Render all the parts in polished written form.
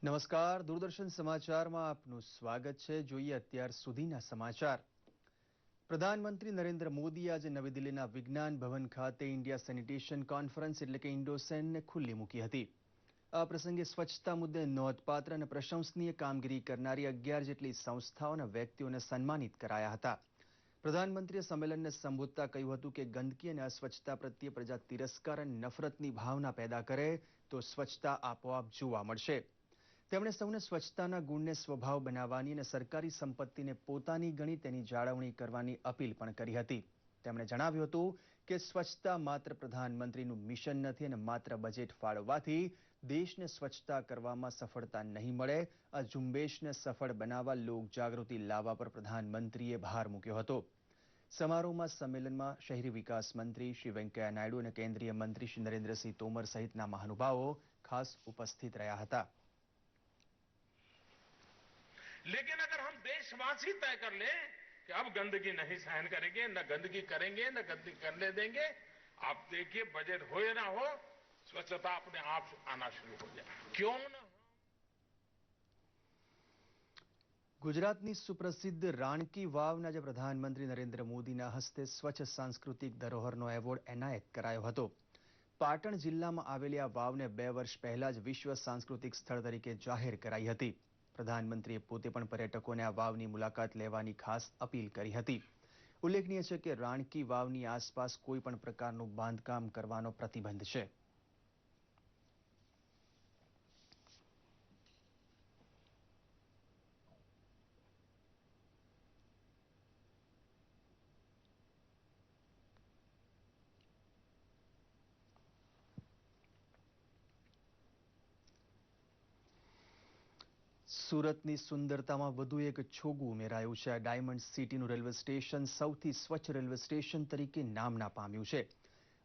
નમસ્કાર, દૂરદર્શન સમાચારમાં આપનું સ્વાગત છે. જોઈએ અત્યાર સુધીના સમાચાર. પ્રધાનમંત્રી નરેન્દ્ર મોદી આજે નવી દિલ્હીના વિજ્ઞાન ભવન ખાતે ઇન્ડિયા સેનિટેશન કોન્ફરન્સ એટલે કે ઇન્ડોસેનને ખુલ્લી મૂકી હતી. આ પ્રસંગે સ્વચ્છતા મુદ્દે નોંધપાત્ર અને પ્રશંસનીય કામગીરી કરનારી 11 જેટલી સંસ્થાઓ અને વ્યક્તિઓને સન્માનિત કરાયા હતા. પ્રધાનમંત્રીએ સંમેલનને સંબોધતા કહ્યું હતું કે ગંદકી અને અસ્વચ્છતા પ્રત્યે પ્રજા તિરસ્કાર અને નફરતની ભાવના પેદા કરે તો સ્વચ્છતા આપોઆપ જોવા મળશે. તેમણે સૌને સ્વચ્છતાના ગુણને સ્વભાવ બનાવવાની અને સરકારી સંપત્તિને પોતાની ગણી તેની જાળવણી કરવાની અપીલ પણ કરી હતી. તેમણે જણાવ્યું હતું કે સ્વચ્છતા માત્ર પ્રધાનમંત્રીનું મિશન નથી અને માત્ર બજેટ ફાળવવાથી દેશને સ્વચ્છતા કરવામાં સફળતા નહીં મળે. આ ઝુંબેશને સફળ બનાવવા લોકજાગૃતિ લાવવા પર પ્રધાનમંત્રીએ ભાર મૂક્યો હતો. સમારોહમાં સંમેલનમાં શહેરી વિકાસ મંત્રી શ્રી વેંકૈયા નાયડુ અને કેન્દ્રીય મંત્રી શ્રી નરેન્દ્રસિંહ તોમર સહિતના મહાનુભાવો ખાસ ઉપસ્થિત રહ્યા હતા. लेकिन अगर हम देशवासी तय कर ले कि अब गंदगी नहीं सहन करेंगे, न गंदगी करेंगे, न गंदगी करने देंगे, आप देखिए बजट हो या ना हो, स्वच्छता अपने आप आना शुरू हो जाए. क्यों ना? ગુજરાતની સુપ્રસિદ્ધ રાણકી વાવને આજે પ્રધાનમંત્રી નરેન્દ્ર મોદીના હસ્તે સ્વચ્છ સાંસ્કૃતિક ધરોહરનો એવોર્ડ એનાયત કરાયો હતો. પાટણ જિલ્લામાં આવેલી આ વાવને 2 વર્ષ પહેલા જ વિશ્વ સાંસ્કૃતિક સ્થળ તરીકે જાહેર કરાઈ હતી. પ્રધાનમંત્રીએ પોતે પણ પર્યટકોને આ વાવની મુલાકાત લેવાની ખાસ અપીલ કરી હતી. ઉલ્લેખનીય છે કે રાણકી વાવની આસપાસ કોઈ પણ પ્રકારનું બાંધકામ કરવાનો પ્રતિબંધ છે. સુરતની સુંદરતામાં વધુ એક છોગું ઉમેરાયું છે. આ ડાયમંડ સિટીનું રેલવે સ્ટેશન સૌથી સ્વચ્છ રેલવે સ્ટેશન તરીકે નામના પામ્યું છે.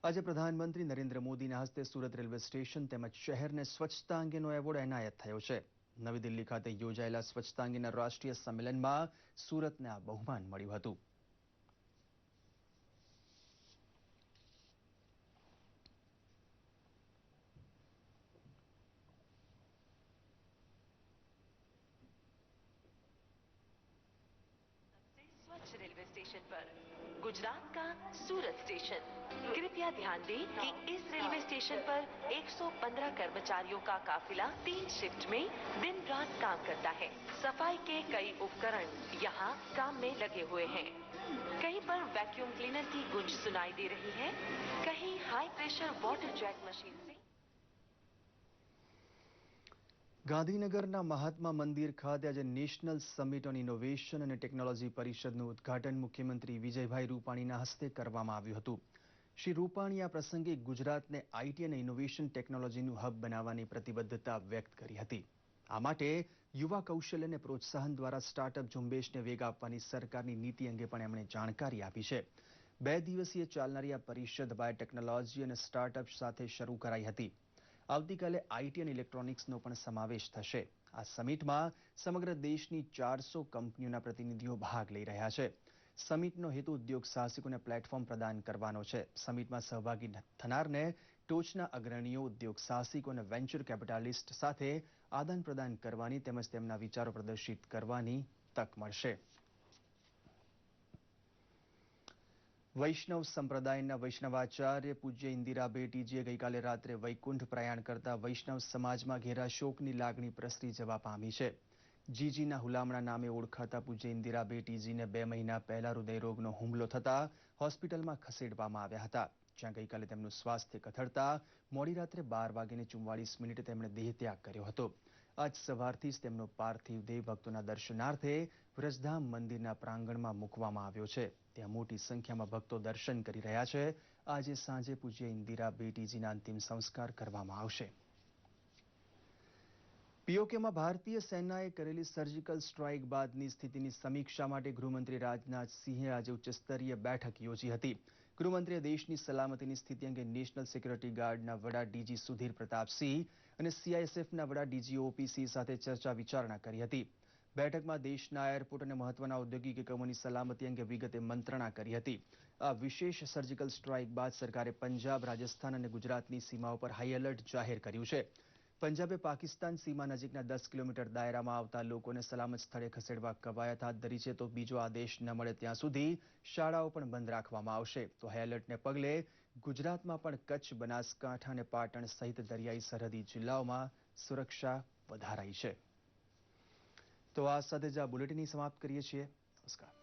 આજે પ્રધાનમંત્રી નરેન્દ્ર મોદીના હસ્તે સુરત રેલવે સ્ટેશન તેમજ શહેરને સ્વચ્છતા અંગેનો એવોર્ડ એનાયત થયો છે. નવી દિલ્હી ખાતે યોજાયેલા સ્વચ્છતા અંગેના રાષ્ટ્રીય સંમેલનમાં સુરતને આ બહુમાન મળ્યું હતું. स्वच्छ रेलवे स्टेशन पर गुजरात का सूरत स्टेशन. कृपया ध्यान दें कि इस रेलवे स्टेशन पर 115 कर्मचारियों का काफिला 3 शिफ्ट में दिन रात काम करता है. सफाई के कई उपकरण यहाँ काम में लगे हुए हैं. कहीं पर वैक्यूम क्लीनर की गूंज सुनाई दे रही है, कहीं high pressure water jet machine से. ગાંધીનગરના મહાત્મા મંદિર ખાતે આજે નેશનલ સમિટ ઓન ઇનોવેશન અને ટેકનોલોજી પરિષદનું ઉદ્ઘાટન મુખ્યમંત્રી વિજયભાઈ રૂપાણીના હસ્તે કરવામાં આવ્યું હતું. શ્રી રૂપાણીએ આ પ્રસંગે ગુજરાતને આઈટી અને ઇનોવેશન ટેકનોલોજીનું હબ બનાવવાની પ્રતિબદ્ધતા વ્યક્ત કરી હતી. આ માટે યુવા કૌશલ્યને પ્રોત્સાહન દ્વારા સ્ટાર્ટઅપ ઝુંબેશને વેગ આપવાની સરકારની નીતિ અંગે પણ એમણે જાણકારી આપી છે. 2 દિવસીય ચાલનારી આ પરિષદ બાયોટેકનોલોજી અને સ્ટાર્ટઅપ સાથે શરૂ કરાઈ હતી. આવતીકાલે આઈટી અને ઇલેક્ટ્રોનિક્સનો પણ સમાવેશ થશે. આ સમિટમાં સમગ્ર દેશની 400 કંપનીઓના પ્રતિનિધિઓ ભાગ લઈ રહ્યા છે. સમિટનો હેતુ ઉદ્યોગ સાહસિકોને પ્લેટફોર્મ પ્રદાન કરવાનો છે. સમિટમાં સહભાગી થનારને ટોચના અગ્રણીઓ, ઉદ્યોગ સાહસિકો અને વેન્ચર કેપિટાલિસ્ટ સાથે આદાન પ્રદાન કરવાની તેમજ તેમના વિચારો પ્રદર્શિત કરવાની તક મળશે. વૈષ્ણવ સંપ્રદાયના વૈષ્ણવાચાર્ય પૂજ્ય ઇન્દિરા બેટીજીએ ગઈકાલે રાત્રે વૈકુંઠ પ્રયાણ કરતા વૈષ્ણવ સમાજમાં ઘેરા શોકની લાગણી પ્રસરી જવા પામી છે. જીજીના હુલામણા નામે ઓળખાતા પૂજ્ય ઇન્દિરા બેટીજીને 2 મહિના પહેલા હૃદયરોગનો હુમલો થતા હોસ્પિટલમાં ખસેડવામાં આવ્યા હતા, જ્યાં ગઈકાલે તેમનું સ્વાસ્થ્ય કથળતા મોડી રાત્રે 12:44 તેમણે દેહત્યાગ કર્યો હતો. આજ સવારથી જ તેમનો પાર્થિવ દેહ ભક્તોના દર્શનાર્થે વ્રજધામ મંદિરના પ્રાંગણમાં મૂકવામાં આવ્યો છે. ત્યાં મોટી સંખ્યામાં ભક્તો દર્શન કરી રહ્યા છે. આજે સાંજે પૂજ્ય ઇન્દિરા બેટીજીના અંતિમ સંસ્કાર કરવામાં આવશે. પીઓકેમાં ભારતીય સેનાએ કરેલી સર્જિકલ સ્ટ્રાઇક બાદની સ્થિતિની સમીક્ષા માટે ગૃહમંત્રી રાજનાથસિંહે આજે ઉચ્ચસ્તરીય બેઠક યોજી હતી. ગૃહમંત્રીએ દેશની સલામતીની સ્થિતિ અંગે નેશનલ સિક્યુરિટી ગાર્ડના વડા ડીજી સુધીર પ્રતાપસિંહ અને સીઆઈએસએફના વડા ડીજી ઓપીસિંહ સાથે ચર્ચા વિચારણા કરી હતી. બેઠકમાં દેશના એરપોર્ટ અને મહત્વના ઔદ્યોગિક એકમોની સલામતી અંગે વિગતે મંત્રણા કરી હતી. આ વિશેષ સર્જિકલ સ્ટ્રાઇક બાદ સરકારે પંજાબ, રાજસ્થાન અને ગુજરાતની સીમાઓ પર હાઈ એલર્ટ જાહેર કર્યું છે. પંજાબે પાકિસ્તાન સીમા નજીકના 10 કિલોમીટર દાયરામાં આવતા લોકોને સલામત સ્થળે ખસેડવા કવાયત હાથ ધરી છે, તો બીજો આદેશ ન મળે ત્યાં સુધી શાળાઓ પણ બંધ રાખવામાં આવશે. તો હાઈ એલર્ટને પગલે ગુજરાતમાં પણ કચ્છ, બનાસકાંઠા અને પાટણ સહિત દરિયાઈ સરહદી જિલ્લાઓમાં સુરક્ષા વધારાઈ છે. તો આ સાથે જ આ બુલેટિન સમાપ્ત કરીએ છીએ. નમસ્કાર.